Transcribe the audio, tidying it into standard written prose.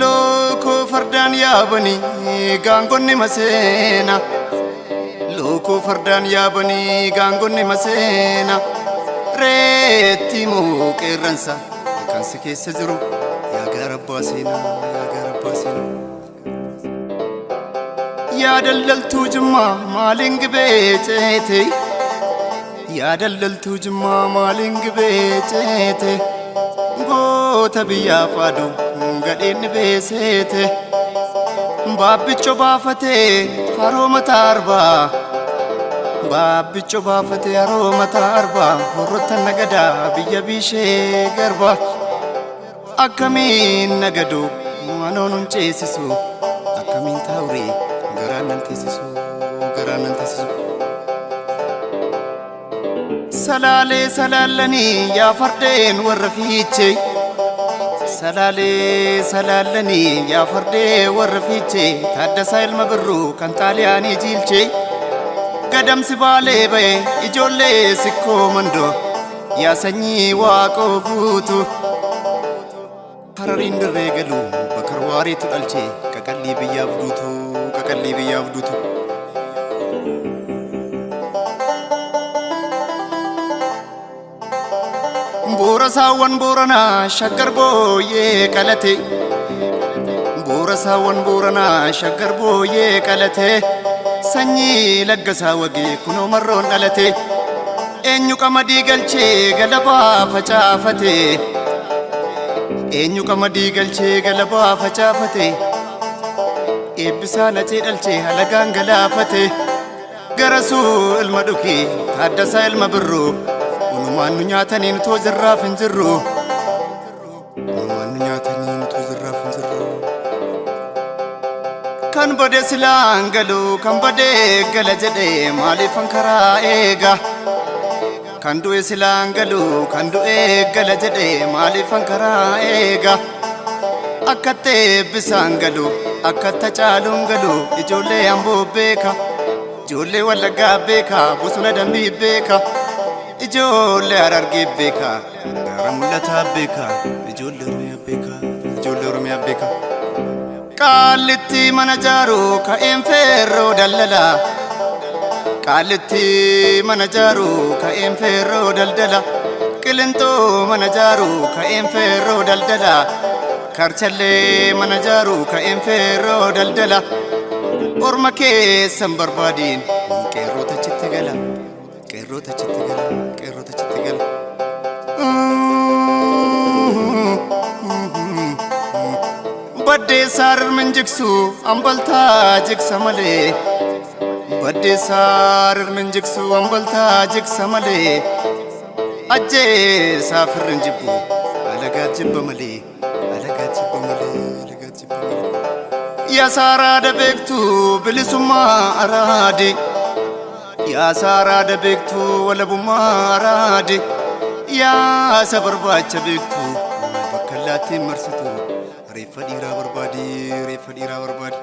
Loko fardan yabani gangonni masena. Loko fardan yabani gangonni masena. Reetti muqeransa kan si keessa jiru yaa garabbasina yaa garabbasina. Ya daldaltu jimma maalin gibeete. Ya daldaltu jimma maalin gibeete. Goota biyyaa faadu gadheen beesete. Baabbicho baafate harooma taarba. Baabbicho baafate harooma taarba. Horrotta nagada biyya bishee garba. Akkamiin nagadu manoon hunceessisu. Akkamiin taa'uree garaan nan teessisu garaan nan teessisu. Salaalee salaalanii yaa fardeen warra fiichee. Salaalee salaalanii yaa fardeen warra fiichee. Taaddasaa Ilma Birruu kan Xaaliyaanii jiilchee. Gadamsi baalee ba'e ijoollee sikkoo mandoo. Yaa sanyii waaqoo guutuu. Harariin dirree galuu bakar waariitu dhalchee. Qaqallii biyyaaf duutu qaqallii biyyaaf duutu. Boora saawwan booranaa shaggar booyyee qalate. Boora saawwan booranaa shaggar booyyee qalate. Sanyii laggasaa wagee kunoo marroon dhalate. Eenyu qamadii galchee galabaa facaafate. Eenyu qamadii galchee galabaa facaafate. Eebbisaa lachee dhalchee halagaan galaafate. Garasuu ilma dhukee Taaddasaa Ilma Birruu. Unumaan nu nyaatanii nutoo jirraaf hin jirru. Unumaan nu nyaatanii nutoo jirraaf hin jirru. Kan bade silaan galu kan bade gala jedhee maaliifan karaa eega. Kan du'e silaan galu kan du'e gala jedhee maaliifan karaa eega. Akkatti eebbisaan galu akkatti caaluun galu ijoollee Amboo beeka. Ijoollee Wallaggaa beeka bosona Dambii beeka. Ijoollee Harargee beeka gara mul'ataa beeka. Ijoollee Oromiyaa beeka ijoollee Oromiyaa beeka. Qaallitti mana jaaru ka'een feerroo daldala. Qaallitti mana jaaru ka'een feerroo daldala. Qilintoo mana jaaru ka'een feerroo daldala. Karchallee mana jaaru ka'een feerroo daldala. Orma keessan barbaadiin qeerroo tachitti gala. Qeerroo tachitti gala qeerroo tachitti gala. Baddeessaa rirmin jigsu ambaltaa jigsa malee. Baddeessaa rirmin jigsu ambaltaa jigsa malee. Ajjeesaa firrin jibbu alagaa jibba malee. Alagaa jibba malee alagaa jibba malee. Yaa saaraada beektu bilisummaa araade. Yaa saaraada beektu walabummaa araade. Yaa isa barbaacha beektu bakka laattiin marsitu. Reeffa dhiiraa barbaade reeffa dhiiraa barbaade.